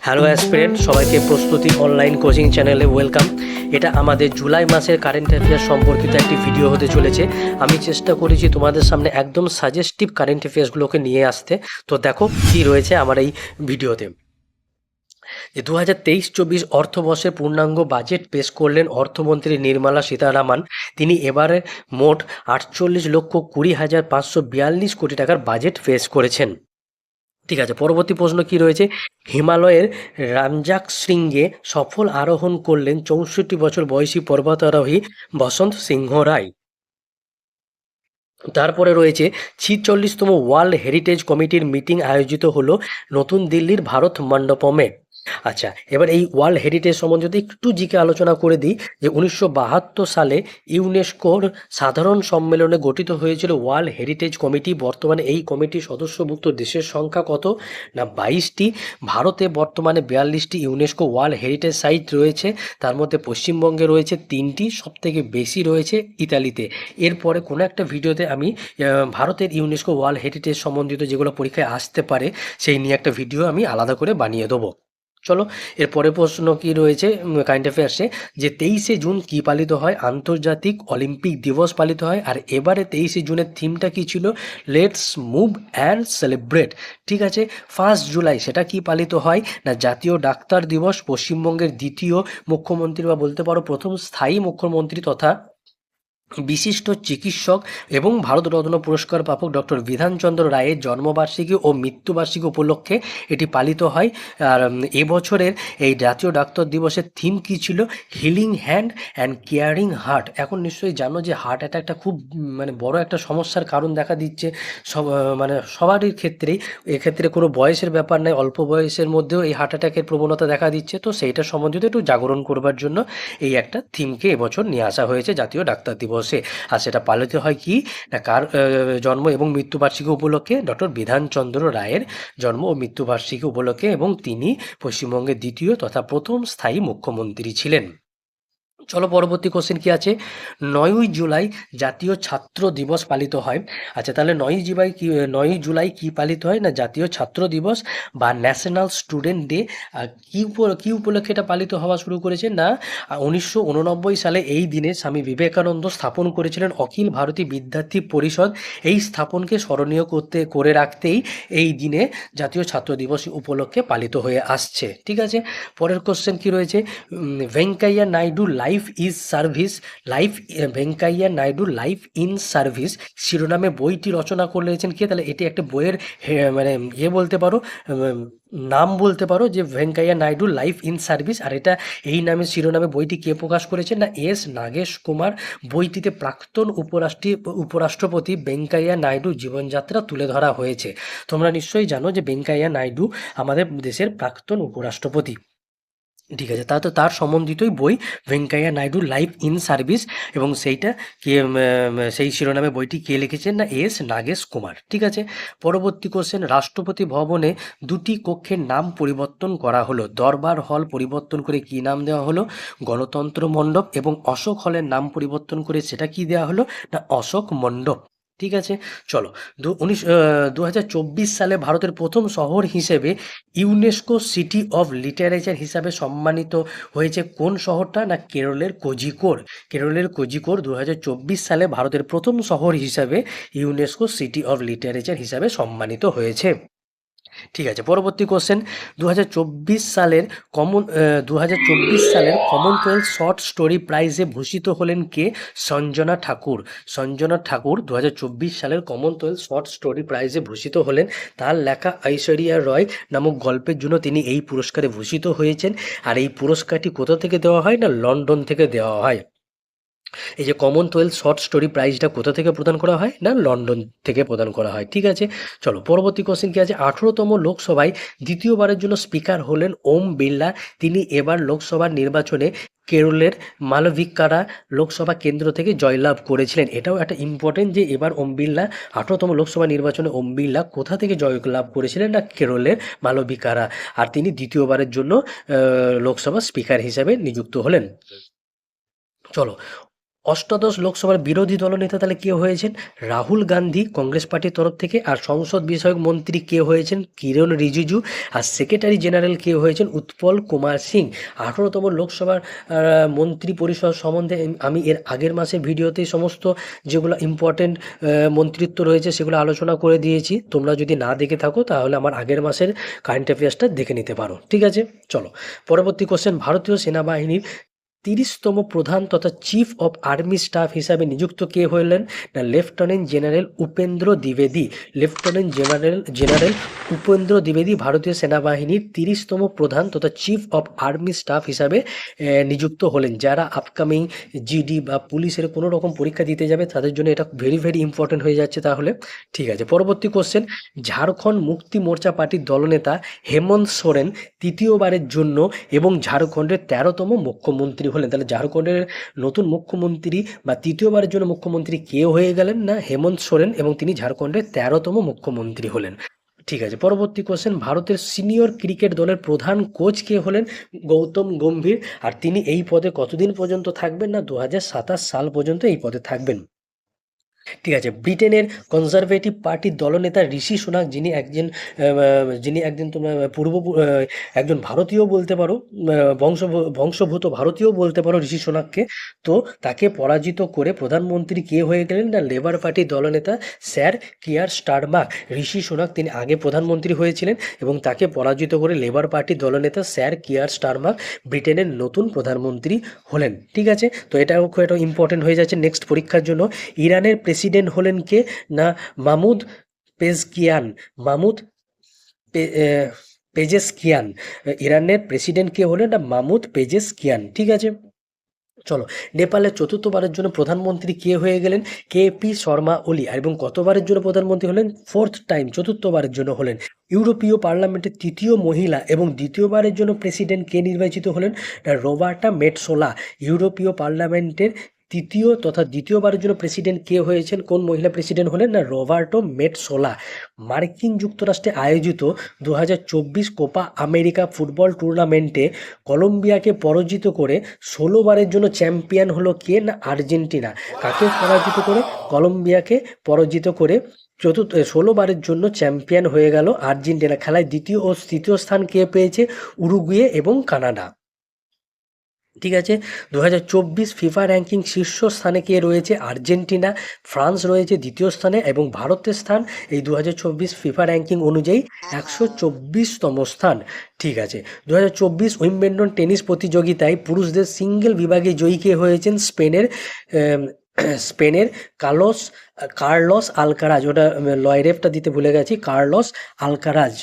Hello aspirant, সবাইকে প্রস্তুতি online coaching চ্যানেলে ওয়েলকাম। এটা আমাদের জুলাই মাসের কারেন্ট অ্যাফেয়ার্স সম্পর্কিত একটি ভিডিও হতে চলেছে। আমি চেষ্টা করেছি তোমাদের সামনে একদম সাজেস্টিভ কারেন্ট অ্যাফেয়ার্সগুলোকে নিয়ে আসতে। তো দেখো কী রয়েছে আমার এই ভিডিওতে। যে 2023-24 অর্থবর্ষের পূর্ণাঙ্গ বাজেট পেশ করলেন অর্থমন্ত্রী নির্মলা সীতারামন। তিনি এবারে মোট 48,20,542 কোটি টাকার বাজেট পেশ করেছেন। ঠিক আছে, পরবর্তী প্রশ্ন কি রয়েছে? হিমালয়ের রামজাক শৃঙ্গে সফল আরোহণ করলেন 64 বছর বয়সী পর্বতারোহী বসন্ত সিংহ রায়। তারপরে রয়েছে 46তম ওয়ার্ল্ড হেরিটেজ কমিটির মিটিং আয়োজিত হলো নতুন দিল্লির ভারত মণ্ডপমে। আচ্ছা, এবার এই ওয়ার্ল্ড হেরিটেজ সম্বন্ধে যদি একটু জিকে আলোচনা করে দিই, যে 1972 সালে ইউনেস্কোর সাধারণ সম্মেলনে গঠিত হয়েছিল ওয়ার্ল্ড হেরিটেজ কমিটি। বর্তমানে এই কমিটির সদস্যভুক্ত দেশের সংখ্যা কত? না 22টি। ভারতে বর্তমানে 42টি ইউনেস্কো ওয়ার্ল্ড হেরিটেজ সাইট রয়েছে, তার মধ্যে পশ্চিমবঙ্গে রয়েছে 3টি, সবথেকে বেশি রয়েছে ইতালিতে। এরপরে কোনো একটা ভিডিওতে আমি ভারতের ইউনেস্কো ওয়ার্ল্ড হেরিটেজ সম্বন্ধিত যেগুলো পরীক্ষায় আসতে পারে সেই নিয়ে একটা ভিডিও আমি আলাদা করে বানিয়ে দেবো। চলো, এর পরের প্রশ্ন কি রয়েছে কারেন্ট অ্যাফেয়ার্সে, যে 23শে জুন কি পালিত হয়? আন্তর্জাতিক অলিম্পিক দিবস পালিত হয়। আর এবারে 23শে জুনের থিমটা কি ছিল? Let's move and celebrate. ঠিক আছে, 1 জুলাই সেটা কি পালিত হয়? না জাতীয় ডাক্তার দিবস। পশ্চিমবঙ্গের দ্বিতীয় মুখ্যমন্ত্রী বা বলতে পারো প্রথম স্থায়ী মুখ্যমন্ত্রী তথা বিশিষ্ট চিকিৎসক এবং ভারতরত্ন পুরস্কার প্রাপক ডক্টর বিধানচন্দ্র রায়ের জন্মবার্ষিকী ও মৃত্যুবার্ষিকী উপলক্ষে এটি পালিত হয়। আর এবছরের এই জাতীয় ডাক্তার দিবসের থিম কী ছিল? Healing hand and caring heart. এখন নিশ্চয়ই জানো যে হার্ট অ্যাটাকটা খুব বড় একটা সমস্যার কারণ দেখা দিচ্ছে সব সবারই ক্ষেত্রেই। এক্ষেত্রে কোনো বয়সের ব্যাপার নয়, অল্প বয়সের মধ্যেও এই হার্ট অ্যাটাকের প্রবণতা দেখা দিচ্ছে। তো সেইটা সম্বন্ধিত একটু জাগরণ করবার জন্য এই একটা থিমকে এবছর নিয়ে আসা হয়েছে জাতীয় ডাক্তার দিবসে। আর সেটা পালিত হয় কি না কার জন্ম এবং মৃত্যুবার্ষিকী উপলক্ষে? ডক্টর বিধানচন্দ্র রায়ের জন্ম ও মৃত্যুবার্ষিকী উপলক্ষে, এবং তিনি পশ্চিমবঙ্গের দ্বিতীয় তথা প্রথম স্থায়ী মুখ্যমন্ত্রী ছিলেন। চলো, পরবর্তী কোশ্চেন কি আছে? 9ই জুলাই জাতীয় ছাত্র দিবস পালিত হয়। আচ্ছা, তাহলে 9ই জুলাই কি পালিত হয়? না জাতীয় ছাত্র দিবস বা ন্যাশনাল স্টুডেন্ট ডে। আর কি উপলক্ষে এটা পালিত হওয়া শুরু করেছে? না 1989 সালে এই দিনে স্বামী বিবেকানন্দ স্থাপন করেছিলেন অখিল ভারতীয় বিদ্যার্থী পরিষদ। এই স্থাপনকে স্মরণীয় করে রাখতেই এই দিনে জাতীয় ছাত্র দিবস উপলক্ষে পালিত হয়ে আসছে। ঠিক আছে, পরের কোশ্চেন কি রয়েছে? Venkaiah Naidu Venkaiah Naidu life in service শিরোনামে বইটি রচনা করেছেন কে? তাহলে এটি একটা বইয়ের মানে বলতে পারো, নাম বলতে পারো, যে Venkaiah Naidu life in service. আর এটা এই নামে শিরোনামে বইটি কে প্রকাশ করেছেন? না এস নাগেশ কুমার। বইটিতে প্রাক্তন উপরাষ্ট্রপতি ভেঙ্কাইয়া নাইডু জীবনযাত্রা তুলে ধরা হয়েছে। তোমরা নিশ্চয়ই জানো যে ভেঙ্কাইয়া নাইডু আমাদের দেশের প্রাক্তন উপরাষ্ট্রপতি। ঠিক আছে, তার সম্বন্ধিতই বই Venkaiah Naidu life in service, এবং সেইটা কে সেই শিরোনামে বইটি কে লিখেছেন? না এস নাগেশ কুমার। ঠিক আছে, পরবর্তী কোশ্চেন, রাষ্ট্রপতি ভবনে 2টি কক্ষের নাম পরিবর্তন করা হলো। দরবার হল পরিবর্তন করে কি নাম দেওয়া হলো? গণতন্ত্র মণ্ডপ। এবং অশোক হলের নাম পরিবর্তন করে সেটা কি দেওয়া হলো? না অশোক মণ্ডপ। ঠিক আছে, চলো, 2024 সালে ভারতের প্রথম শহর হিসেবে ইউনেস্কো সিটি অফ লিটারেচার হিসাবে সম্মানিত হয়েছে কোন শহরটা? না কেরলের কোজিকোড় 2024 সালে ভারতের প্রথম শহর হিসাবে ইউনেস্কো সিটি অফ লিটারেচার হিসাবে সম্মানিত হয়েছে। ঠিক আছে, পরবর্তী কোশ্চেন, 2024 সালের 2024 সালের কমনওয়েলথ শর্ট স্টোরি প্রাইজে ভূষিত হলেন কে? সঞ্জনা ঠাকুর 2024 সালের কমনওয়েলথ শর্ট স্টোরি প্রাইজে ভূষিত হলেন। তার লেখা ঐশ্বরিয়া রয় নামক গল্পের জন্য তিনি এই পুরস্কারে ভূষিত হয়েছেন। আর এই পুরস্কারটি কোথা থেকে দেওয়া হয়? না লন্ডন থেকে দেওয়া হয়। এই যে কমনওয়েলথ শর্ট স্টোরি প্রাইজটা কোথা থেকে প্রদান করা হয়? না লন্ডন থেকে প্রদান করা হয়। ঠিক আছে, চলো, পরবর্তী কোশ্চেন কি আছে? 18তম লোকসভায় দ্বিতীয়বারের জন্য স্পিকার হলেন ওম বিড়লা। তিনি এবার লোকসভার নির্বাচনে কেরলের মালভিক্কারা লোকসভা কেন্দ্র থেকে জয়লাভ করেছিলেন। এটাও একটা ইম্পর্টেন্ট, যে এবার ওম বিড়লা 18তম লোকসভা নির্বাচনে ওম বিড়লা কোথা থেকে জয়লাভ করেছিলেন? না কেরলের মালবিকারা। আর তিনি দ্বিতীয়বারের জন্য লোকসভা স্পিকার হিসাবে নিযুক্ত হলেন। চলো, অষ্টাদশ লোকসভার বিরোধী দলনেতা তাহলে কে হয়েছেন? রাহুল গান্ধী কংগ্রেস পার্টির তরফ থেকে। আর সংসদ বিষয়ক মন্ত্রী কে হয়েছেন? কিরণ রিজিজু। আর সেক্রেটারি জেনারেল কে হয়েছেন? উৎপল কুমার সিং। 18তম লোকসভার মন্ত্রী পরিষদ সম্বন্ধে আমি এর আগের মাসের ভিডিওতে সমস্ত যেগুলো ইম্পর্টেন্ট মন্ত্রিত্ব রয়েছে সেগুলো আলোচনা করে দিয়েছি। তোমরা যদি না দেখে থাকো তাহলে আমার আগের মাসের কারেন্ট অ্যাফেয়ার্সটা দেখে নিতে পারো। ঠিক আছে, চলো পরবর্তী কোশ্চেন। ভারতীয় সেনাবাহিনীর 30তম প্রধান তথা চিফ অফ আর্মি স্টাফ হিসাবে নিযুক্ত কে হলেন? না লেফটেন্যান্ট জেনারেল উপেন্দ্র দ্বিবেদী। লেফটেন্যান্ট জেনারেল উপেন্দ্র দ্বিবেদী ভারতীয় সেনাবাহিনীর 30তম প্রধান তথা চিফ অফ আর্মি স্টাফ হিসাবে নিযুক্ত হলেন। যারা আপকামিং জিডি বা পুলিশের কোনো রকম পরীক্ষা দিতে যাবে তাদের জন্য এটা ভেরি ভেরি ইম্পর্টেন্ট হয়ে যাচ্ছে তাহলে। ঠিক আছে, পরবর্তী কোশ্চেন। ঝাড়খণ্ড মুক্তি মোর্চা পার্টির দলনেতা হেমন্ত সোরেন তৃতীয়বারের জন্য এবং ঝাড়খণ্ডের 13তম মুখ্যমন্ত্রী হলেন। তাহলে ঝাড়খণ্ডের নতুন মুখ্যমন্ত্রী বা তৃতীয়বারের জন্য মুখ্যমন্ত্রী কে হয়ে গেলেন? না হেমন্ত সোরেন, এবং তিনি ঝাড়খণ্ডের 13তম মুখ্যমন্ত্রী হলেন। ঠিক আছে, পরবর্তী কোশ্চেন। ভারতের সিনিয়র ক্রিকেট দলের প্রধান কোচ কে হলেন? গৌতম গম্ভীর। আর তিনি এই পদে কতদিন পর্যন্ত থাকবেন? না 2027 সাল পর্যন্ত এই পদে থাকবেন। ঠিক আছে, ব্রিটেনের কনজারভেটিভ পার্টির দলনেতা ঋষি সুনাক, যিনি একজন তোমার একজন ভারতীয় বলতে পারো, বংশভূত ভারতীয় বলতে পারো ঋষি সুনাককে। তো তাকে পরাজিত করে প্রধানমন্ত্রী কে হয়ে গেলেন? না লেবার পার্টির দলনেতা স্যার কিয়ার স্টারমার। ঋষি সুনাক তিনি আগে প্রধানমন্ত্রী হয়েছিলেন এবং তাকে পরাজিত করে লেবার পার্টির দলনেতা স্যার কিয়ার স্টারমার ব্রিটেনের নতুন প্রধানমন্ত্রী হলেন। ঠিক আছে, তো এটাও খুব একটা ইম্পর্টেন্ট হয়ে যাচ্ছে নেক্সট পরীক্ষার জন্য। ইরানের প্রেসিডেন্ট হলেন কে? না মাহমুদ পেজকিয়ান। মাহমুদ পেজেশকিয়ান। ইরানের প্রেসিডেন্ট কে হলেন? না মাহমুদ পেজেশকিয়ান। ঠিক আছে, চলো। নেপালের চতুর্থবারের জন্য প্রধানমন্ত্রী কে হয়ে গেলেন? কেপি শর্মা ওলি। এবং কতবারের জন্য প্রধানমন্ত্রী হলেন? ফোর্থ টাইম, চতুর্থবারের জন্য হলেন। ইউরোপীয় পার্লামেন্টের তৃতীয় মহিলা এবং দ্বিতীয়বারের জন্য প্রেসিডেন্ট কে নির্বাচিত হলেন? রবার্টা মেটসোলা। ইউরোপীয় পার্লামেন্টের তৃতীয় তথা দ্বিতীয়বারের জন্য প্রেসিডেন্ট কে হয়েছেন? কোন মহিলা প্রেসিডেন্ট হলেন? না রবার্টো মেটসোলা। মার্কিন যুক্তরাষ্ট্রে আয়োজিত 2024 কোপা আমেরিকা ফুটবল টুর্নামেন্টে কলম্বিয়াকে পরাজিত করে 16বারের জন্য চ্যাম্পিয়ন হলো কে? না আর্জেন্টিনা। কাকে পরাজিত করে? কলম্বিয়াকে পরাজিত করে 16বারের জন্য চ্যাম্পিয়ন হয়ে গেল আর্জেন্টিনা। খেলায় দ্বিতীয় ও তৃতীয় স্থান কে পেয়েছে? উরুগুয়ে এবং কানাডা। ঠিক আছে, 2024 ফিফা র্যাঙ্কিং শীর্ষস্থানে কে রয়েছে? আর্জেন্টিনা। ফ্রান্স রয়েছে দ্বিতীয় স্থানে এবং ভারতের স্থান এই 2024 ফিফা র্যাঙ্কিং অনুযায়ী 124তম স্থান। ঠিক আছে, 2024 উইম্বলডন টেনিস প্রতিযোগিতায় পুরুষদের সিঙ্গেল বিভাগে জয়ী কে হয়েছেন? স্পেনের কার্লস আলকারাজ। ওটা লয়রেফটা দিতে ভুলে গেছি, কার্লস আলকারাজ।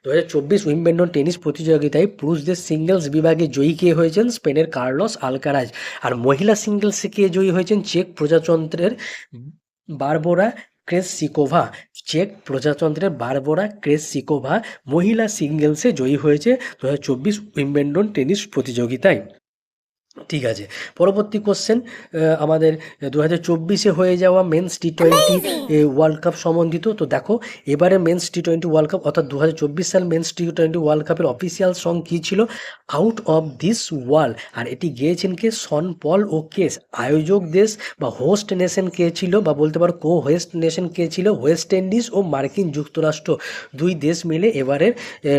2024 উইম্বলডন টেনিস প্রতিযোগিতায় পুরুষদের সিঙ্গেলস বিভাগে জয়ী কে হয়েছেন? স্পেনের কার্লস আলকারাজ। আর মহিলা সিঙ্গেলসে কে জয়ী হয়েছেন? চেক প্রজাতন্ত্রের বারবোরা ক্রেসিকোভা। চেক প্রজাতন্ত্রের বারবোরা ক্রেসিকোভা মহিলা সিঙ্গেলসে জয়ী হয়েছে 2024 উইম্বলডন টেনিস প্রতিযোগিতায়। ঠিক আছে, পরবর্তী কোশ্চেন। আমাদের 2024 হয়ে যাওয়া মেন্স টি20 ওয়ার্ল্ড কাপ সম্বন্ধিত। তো দেখো, এবারে মেন্স টি20 ওয়ার্ল্ড কাপ অর্থাৎ 2024 সাল মেন্স টি20 ওয়ার্ল্ড কাপের অফিসিয়াল সং কী ছিল? Out of this world. আর এটি গেয়েছেন কে? শন পল ও কেস। আয়োজক দেশ বা হোস্ট নেশন কে ছিল, বা বলতে পারো কো হোস্ট নেশন কে ছিল? ওয়েস্ট ইন্ডিজ ও মার্কিন যুক্তরাষ্ট্র, দুই দেশ মিলে এবারের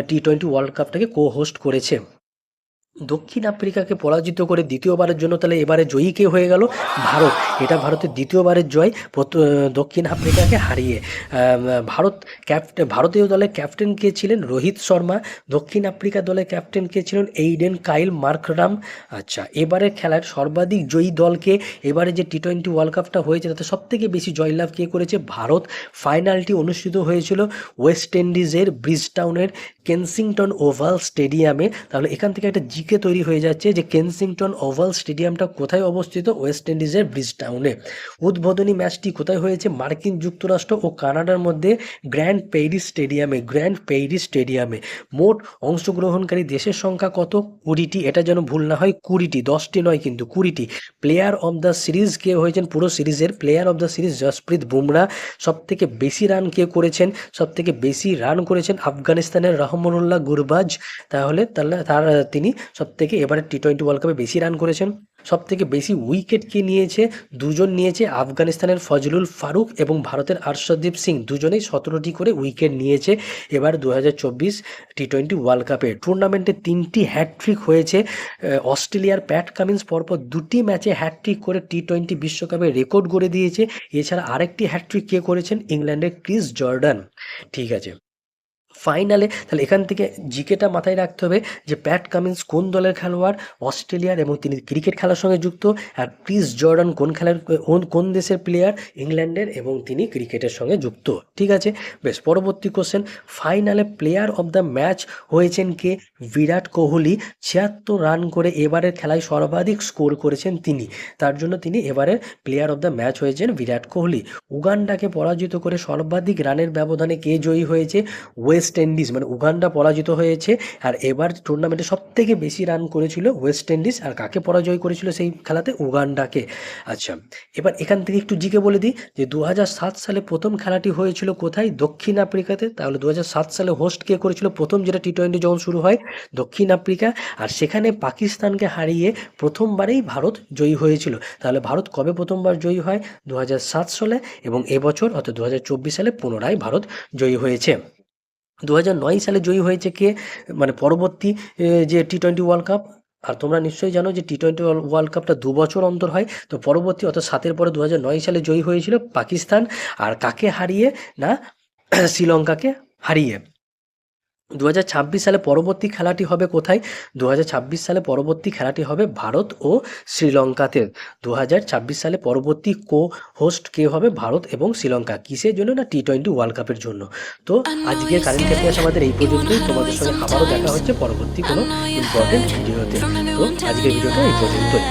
টি20 ওয়ার্ল্ড কাপটাকে কো হোস্ট করেছে। দক্ষিণ আফ্রিকাকে পরাজিত করে দ্বিতীয়বারের জন্য তাহলে এবারে জয়ী কে হয়ে গেল? ভারত। এটা ভারতের দ্বিতীয়বারের জয় দক্ষিণ আফ্রিকাকে হারিয়ে। ভারতীয় দলের ক্যাপ্টেন কে ছিলেন? রোহিত শর্মা। দক্ষিণ আফ্রিকা দলের ক্যাপ্টেন কে ছিলেন? এইডেন কাইল মার্করাম। আচ্ছা, এবারে খেলার সর্বাধিক জয়ী দলকে, এবারে যে টি20 ওয়ার্ল্ড কাপটা হয়েছে তাতে সবথেকে বেশি জয়লাভ কে করেছে? ভারত। ফাইনালটি অনুষ্ঠিত হয়েছিল ওয়েস্ট ইন্ডিজের ব্রিজটাউনের কেনসিংটন ওভাল স্টেডিয়ামে। তাহলে এখান থেকে একটা জিকে তৈরি হয়ে যাচ্ছে যে কেনসিংটন ওভাল স্টেডিয়ামটা কোথায় অবস্থিত? ওয়েস্ট ইন্ডিজের ব্রিজটাউনে। উদ্বোধনী ম্যাচটি কোথায় হয়েছে? মার্কিন যুক্তরাষ্ট্র ও কানাডার মধ্যে গ্র্যান্ড পেইরিস স্টেডিয়ামে। মোট অংশগ্রহণকারী দেশের সংখ্যা কত? 20টি। এটা যেন ভুল না হয়, 20টি, 10টি নয় কিন্তু 20টি। প্লেয়ার অফ দ্য সিরিজ কে হয়েছেন? পুরো সিরিজের player of the series Jasprit Bumrah. সবথেকে বেশি রান কে করেছেন? সবথেকে বেশি রান করেছেন আফগানিস্তানের রহমানুল্লাহ গুরবাজ। তিনি সবথেকে এবারে টি20 ওয়ার্ল্ড কাপে বেশি রান করেছেন। সবথেকে বেশি উইকেট কে নিয়েছে? দুজন নিয়েছে, আফগানিস্তানের ফজলুল ফারুক এবং ভারতের আর্শদীপ সিং, দুজনেই 17টি করে উইকেট নিয়েছে। এবার 2024 টি-20 ওয়ার্ল্ড কাপে টুর্নামেন্টে 3টি হ্যাটট্রিক হয়েছে। অস্ট্রেলিয়ার প্যাট কামিন্স পরপর 2টি ম্যাচে হ্যাটট্রিক করে টি-20 বিশ্বকাপে রেকর্ড গড়ে দিয়েছে। এছাড়া আরেকটি হ্যাটট্রিক কে করেছেন? ইংল্যান্ডের ক্রিস জর্ডান। ঠিক আছে, ফাইনালে তাহলে এখান থেকে জিকেটা মাথায় রাখতে হবে যে প্যাট কামিন্স কোন দলের খেলোয়াড়, অস্ট্রেলিয়ার, এবং তিনি ক্রিকেট খেলার সঙ্গে যুক্ত। আর ক্রিস জর্ডান কোন খেলার কোন দেশের প্লেয়ার? ইংল্যান্ডের, এবং তিনি ক্রিকেটের সঙ্গে যুক্ত। ঠিক আছে, বেশ, পরবর্তী কোশ্চেন। ফাইনালে প্লেয়ার অফ দ্য ম্যাচ হয়েছেন কে? বিরাট কোহলি। 76 রান করে এবারের খেলায় সর্বাধিক স্কোর করেছেন তিনি, তার জন্য তিনি এবারের প্লেয়ার অফ দ্য ম্যাচ হয়েছেন বিরাট কোহলি। উগান্ডাকে পরাজিত করে সর্বাধিক রানের ব্যবধানে কে জয়ী হয়েছে? ওয়েস্ট ইন্ডিজ, মানে উগান্ডা পরাজিত হয়েছে। আর এবার টুর্নামেন্টে সব থেকে বেশি রান করেছিল ওয়েস্ট ইন্ডিজ। আর কাকে পরাজয় করেছিল সেই খেলাতে? উগান্ডাকে। আচ্ছা, এবার এখান থেকে একটু জিকে বলে দিই যে 2007 সালে প্রথম খেলাটি হয়েছিল কোথায়? দক্ষিণ আফ্রিকাতে। তাহলে 2007 সালে হোস্ট কে করেছিল প্রথম, যেটা টি-20 যখন শুরু হয়? দক্ষিণ আফ্রিকা। আর সেখানে পাকিস্তানকে হারিয়ে প্রথমবারেই ভারত জয়ী হয়েছিল। তাহলে ভারত কবে প্রথমবার জয়ী হয়? 2007 সালে, এবং এবছর অর্থাৎ 2024 সালে পুনরায় ভারত জয়ী হয়েছে। 2009 সালে জয়ী হয়েছে কে? মানে পরবর্তী যে টি-20 ওয়ার্ল্ড কাপ। আর তোমরা নিশ্চয়ই জানো যে টি-20 ওয়ার্ল্ড কাপটা 2 বছর অন্তর হয়। তো পরবর্তী অর্থাৎ 7-এর পরে 2009 সালে জয়ী হয়েছিল পাকিস্তান। আর কাকে হারিয়ে? না, শ্রীলঙ্কাকে হারিয়ে। 2026 সালে পরবর্তী খেলাটি হবে কোথায়? 2026 সালে পরবর্তী খেলাটি হবে ভারত ও শ্রীলঙ্কাতে। 2026 সালে পরবর্তী হোস্ট কে হবে? ভারত এবং শ্রীলঙ্কা। কিসের জন্য? না, টি-20 ওয়ার্ল্ড কাপের জন্য। তো আজকের কারেন্ট অ্যাফেয়ার্স আমাদের এই পর্যন্তই। তোমাদের সঙ্গে আবারও দেখা হচ্ছে পরবর্তী কোনো ইম্পর্টেন্ট ভিডিওতে। তো আজকের ভিডিওটা এই পর্যন্তই।